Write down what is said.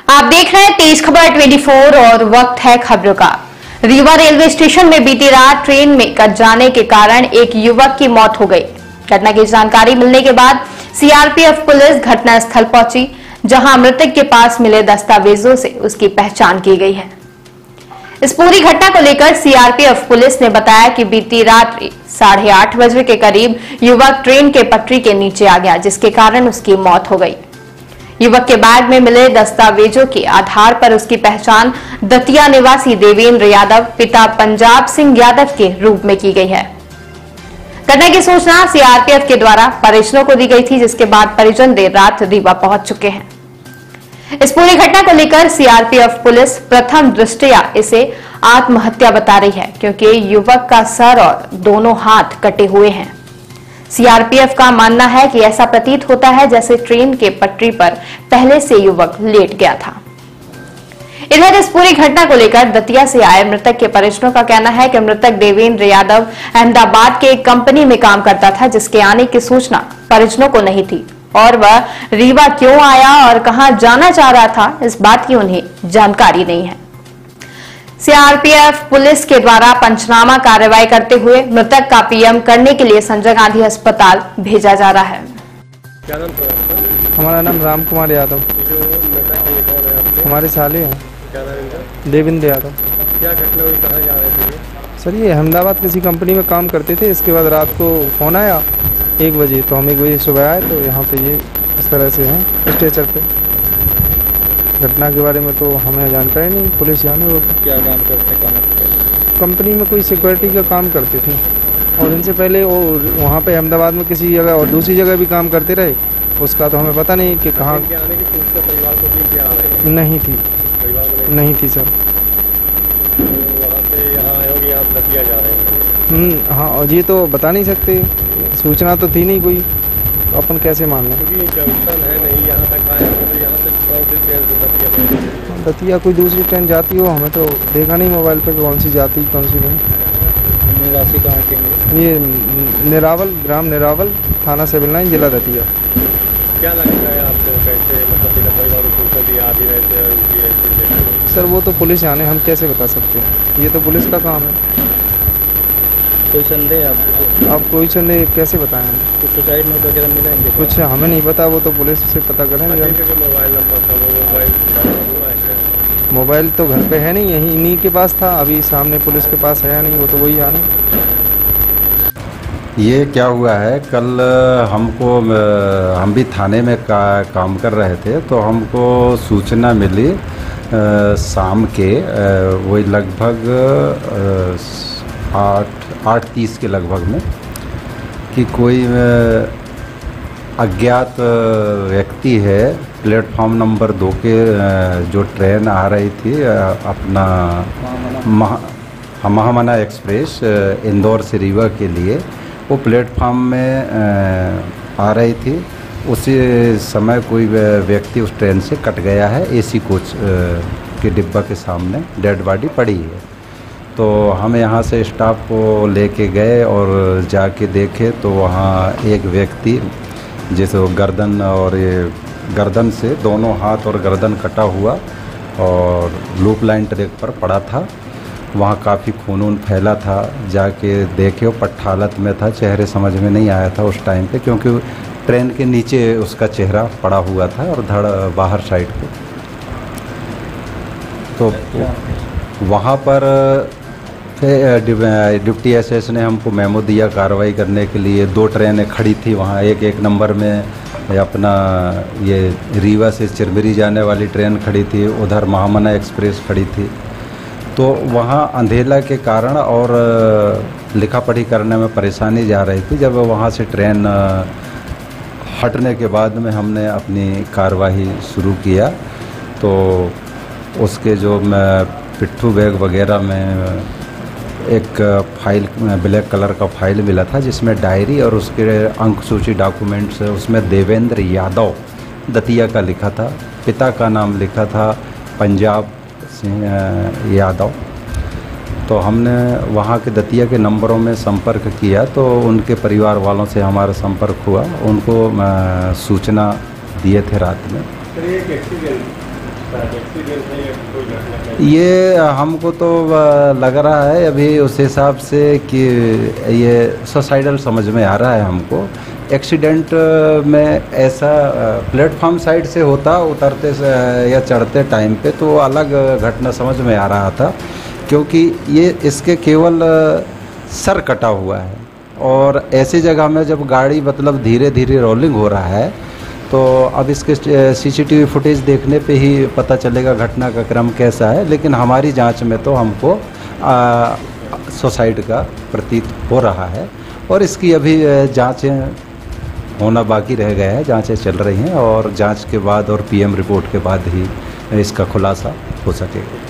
आप देख रहे हैं तेज खबर 24 और वक्त है खबरों का। रीवा रेलवे स्टेशन में बीती रात ट्रेन में कट जाने के कारण एक युवक की मौत हो गई। घटना की जानकारी मिलने के बाद सीआरपीएफ पुलिस घटनास्थल पहुंची, जहां मृतक के पास मिले दस्तावेजों से उसकी पहचान की गई है। इस पूरी घटना को लेकर सीआरपीएफ पुलिस ने बताया कि बीती रात 8:30 बजे के करीब युवक ट्रेन के पटरी के नीचे आ गया, जिसके कारण उसकी मौत हो गई। युवक के बैग में मिले दस्तावेजों के आधार पर उसकी पहचान दतिया निवासी देवेंद्र यादव पिता पंजाब सिंह यादव के रूप में की गई है। घटना की सूचना सीआरपीएफ के द्वारा परिजनों को दी गई थी, जिसके बाद परिजन देर रात रीवा पहुंच चुके हैं। इस पूरी घटना को लेकर सीआरपीएफ पुलिस प्रथम दृष्टया इसे आत्महत्या बता रही है, क्योंकि युवक का सर और दोनों हाथ कटे हुए हैं। सीआरपीएफ का मानना है कि ऐसा प्रतीत होता है जैसे ट्रेन के पटरी पर पहले से युवक लेट गया था। इधर इस पूरी घटना को लेकर दतिया से आए मृतक के परिजनों का कहना है कि मृतक देवेंद्र यादव अहमदाबाद के एक कंपनी में काम करता था, जिसके आने की सूचना परिजनों को नहीं थी और वह रीवा क्यों आया और कहां जाना चाह रहा था, इस बात की उन्हें जानकारी नहीं है। सीआरपीएफ पुलिस के द्वारा पंचनामा कार्रवाई करते हुए मृतक का पीएम करने के लिए संजय गांधी अस्पताल भेजा जा रहा है। क्या नाम था आपका? हमारा नाम राम कुमार यादव। जो मृतक है ये कौन है आपके? हमारे साले हैं। क्या नाम इनका? देवेंद्र यादव। क्या घटना हुई, कहाँ जा रहे थे? सर ये अहमदाबाद किसी कंपनी में काम करते थे। इसके बाद रात को फ़ोन आया 1 बजे, तो हम 1 बजे सुबह आए तो यहाँ पे ये इस तरह से हैं स्ट्रेचर पे। घटना के बारे में तो हमें जानकारी नहीं, पुलिस जाने वो। क्या काम करते हैं? कंपनी में कोई सिक्योरिटी का काम करते थे और इनसे पहले वो वहाँ पे अहमदाबाद में किसी जगह और दूसरी जगह भी काम करते रहे। उसका तो हमें पता नहीं कि कहाँ। आने की सूचना परिवार को थी क्या? नहीं थी, परिवार को नहीं थी सर। तो वहाँ से यहाँ आए होगी, आप दतिया जा रहे हैं? हाँ, और ये तो बता नहीं सकते, सूचना तो थी नहीं कोई, तो अपन कैसे मान लें। क्योंकि जंक्शन है नहीं, यहाँ तक आए हैं तो यहाँ से कौन सी ट्रेन से दतिया? दतिया कोई दूसरी ट्रेन जाती हो, हमें तो देखा नहीं मोबाइल पे कौन सी जाती कौन सी नहीं। निवासी कहाँ के? ये निरावल, ग्राम निरावल, थाना सिविल लाइन, जिला दतिया। क्या लगता है आपको, कैसे मतलब बिना परिवार को सूचना दी आ भी रहे थे और उनकी ऐसी देखा? सर वो तो पुलिस जाने, हम कैसे बता सकते हैं, ये तो पुलिस का काम है। कोई संदेह आपको? आप कोई संदेह कैसे बताएं हम? कुछ सुसाइड नोट वगैरह मिलेंगे? कुछ हमें नहीं पता, वो तो पुलिस से पता करेंगे। मोबाइल नंबर था वो मोबाइल तो घर पे है नहीं, यहीं इन्हीं के पास था, अभी सामने पुलिस के पास है या नहीं वो तो वही जाने। ये क्या हुआ है, कल हम भी थाने में काम कर रहे थे, तो हमको सूचना मिली शाम के वही लगभग 8:30 के लगभग में कि कोई अज्ञात व्यक्ति है प्लेटफॉर्म नंबर 2 के जो ट्रेन आ रही थी अपना महामना एक्सप्रेस इंदौर से रीवा के लिए, वो प्लेटफॉर्म में आ रही थी। उसी समय कोई व्यक्ति उस ट्रेन से कट गया है। एसी कोच के डिब्बा के सामने डेड बॉडी पड़ी है। तो हम यहाँ से स्टाफ को लेके गए और जाके देखे तो वहाँ एक व्यक्ति जैसे गर्दन और ये गर्दन से दोनों हाथ और गर्दन कटा हुआ और लूप लाइन ट्रैक पर पड़ा था। वहाँ काफ़ी खून फैला था। जाके देखे वो पट्टा हालत में था, चेहरे समझ में नहीं आया था उस टाइम पे, क्योंकि ट्रेन के नीचे उसका चेहरा पड़ा हुआ था और धड़ बाहर साइड पे। तो वहाँ पर डिप्टी एसएस ने हमको मेमो दिया कार्रवाई करने के लिए। 2 ट्रेनें खड़ी थी वहाँ, एक नंबर में अपना ये रीवा से चिरमिरी जाने वाली ट्रेन खड़ी थी, उधर महामना एक्सप्रेस खड़ी थी। तो वहाँ अंधेला के कारण और लिखा पढ़ी करने में परेशानी जा रही थी। जब वहाँ से ट्रेन हटने के बाद में हमने अपनी कार्रवाई शुरू किया तो उसके जो पिट्ठू बैग वगैरह में एक फाइल, ब्लैक कलर का फाइल मिला था जिसमें डायरी और उसके अंक सूची डॉक्यूमेंट्स, उसमें देवेंद्र यादव दतिया का लिखा था, पिता का नाम लिखा था पंजाब सिंह यादव। तो हमने वहाँ के दतिया के नंबरों में संपर्क किया तो उनके परिवार वालों से हमारा संपर्क हुआ, उनको सूचना दिए थे रात में। एक्सीडेंट है या कोई घटना है? ये हमको तो लग रहा है अभी उस हिसाब से कि ये सुसाइडल समझ में आ रहा है हमको। एक्सीडेंट में ऐसा प्लेटफॉर्म साइड से होता उतरते से या चढ़ते टाइम पे तो अलग घटना समझ में आ रहा था, क्योंकि ये इसके केवल सर कटा हुआ है और ऐसी जगह में जब गाड़ी मतलब धीरे धीरे रोलिंग हो रहा है तो अब इसके सीसीटीवी फुटेज देखने पे ही पता चलेगा घटना का क्रम कैसा है। लेकिन हमारी जांच में तो हमको सुसाइड का प्रतीत हो रहा है और इसकी अभी जांचें होना बाकी रह गया है, जांचें चल रही हैं और जांच के बाद और पीएम रिपोर्ट के बाद ही इसका खुलासा हो सकेगा।